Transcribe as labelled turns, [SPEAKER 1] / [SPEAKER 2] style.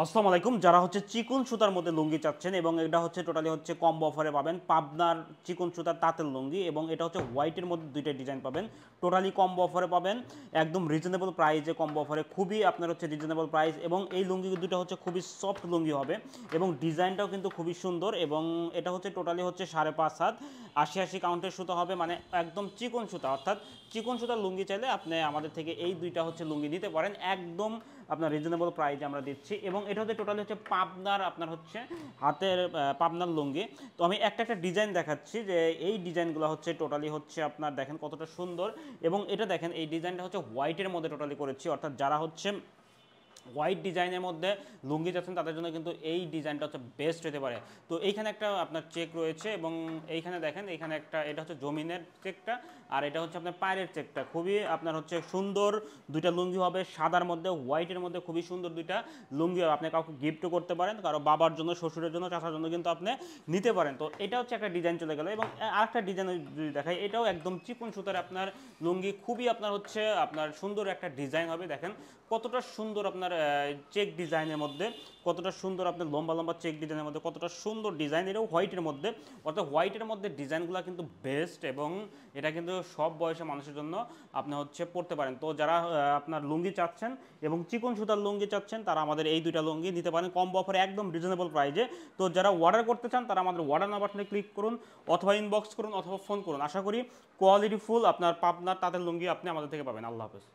[SPEAKER 1] আসসালামু আলাইকুম। যারা হচ্ছে চিকন সুতার মধ্যে লুঙ্গি চাচ্ছেন এবং এটা হচ্ছে টোটালি হচ্ছে কম্বো অফারে পাবেন পাবনার চিকন সুতার তাঁতের লুঙ্গি, এবং এটা হচ্ছে হোয়াইটের মধ্যে দুইটা ডিজাইন পাবেন। টোটালি কম্বো অফারে পাবেন, একদম রিজনেবল প্রাইসে কম্বো অফারে, খুবই আপনার হচ্ছে রিজনেবল প্রাইস। এবং এই লুঙ্গি দুটো হচ্ছে খুবই সফট লুঙ্গি হবে এবং ডিজাইনটাও কিন্তু খুবই সুন্দর। এবং এটা হচ্ছে টোটালি হচ্ছে 5.5 হাত 80 কাউন্টের সুতা হবে, মানে একদম চিকন সুতা। অর্থাৎ চিকন সুতার লুঙ্গি চাইলে আপনি আমাদের থেকে এই দুইটা হচ্ছে লুঙ্গি নিতে পারেন, একদম আপনার রিজনেবল প্রাইসে আমরা দিচ্ছি। এবং এটা হচ্ছে টোটালি হচ্ছে পাবনার আপনার হচ্ছে হাতের পাবনার লুঙ্গি। তো আমি একটা একটা ডিজাইন দেখাচ্ছি, যে এই ডিজাইনগুলো হচ্ছে টোটালি হচ্ছে আপনার দেখেন কতটা সুন্দর। এবং এটা দেখেন এই ডিজাইনটা হচ্ছে হোয়াইটের মধ্যে টোটালি করেছি, অর্থাৎ যারা হচ্ছে হোয়াইট ডিজাইনের মধ্যে লুঙ্গি যাচ্ছেন তাদের জন্য কিন্তু এই ডিজাইনটা হচ্ছে বেস্ট হতে পারে। তো এইখানে একটা আপনার চেক রয়েছে, এবং এইখানে দেখেন এইখানে একটা, এটা হচ্ছে জমিনের চেকটা, আর এটা হচ্ছে আপনার পায়ের চেকটা। খুবই আপনার হচ্ছে সুন্দর দুইটা লুঙ্গি হবে, সাদার মধ্যে হোয়াইটের মধ্যে খুবই সুন্দর দুইটা লুঙ্গি হবে। আপনি কাউকে গিফটও করতে পারেন, কারো বাবার জন্য, শ্বশুরের জন্য, চাচার জন্য কিন্তু আপনি নিতে পারেন। তো এটা হচ্ছে একটা ডিজাইন চলে গেল। এবং আরেকটা ডিজাইন যদি দেখাই, এটাও একদম চিকন সুতার আপনার লুঙ্গি, খুবই আপনার হচ্ছে আপনার সুন্দর একটা ডিজাইন হবে। দেখেন কতটা সুন্দর আপনার চেক ডিজাইনের মধ্যে, কতটা সুন্দর আপনার লম্বা লম্বা চেক ডিজাইনের মধ্যে, কতটা সুন্দর ডিজাইন। এটাও হোয়াইটের মধ্যে, অর্থাৎ হোয়াইটের মধ্যে ডিজাইনগুলো কিন্তু বেস্ট, এবং এটা কিন্তু সব বয়সের মানুষের জন্য আপনি হচ্ছে পড়তে পারেন। তো যারা আপনার লুঙ্গি চাচ্ছেন এবং চিকন সুতার লুঙ্গি চাচ্ছেন, তারা আমাদের এই দুইটা লুঙ্গি নিতে পারেন কম্বো অফারে, একদম রিজনেবল প্রাইজে। তো যারা অর্ডার করতে চান তারা আমাদের অর্ডার নাম্বারটা ক্লিক করুন, অথবা ইনবক্স করুন, অথবা ফোন করুন। আশা করি কোয়ালিটি ফুল আপনার পাবনার তাঁতের লুঙ্গি আপনি আমাদের থেকে পাবেন। আল্লাহ হাফেজ।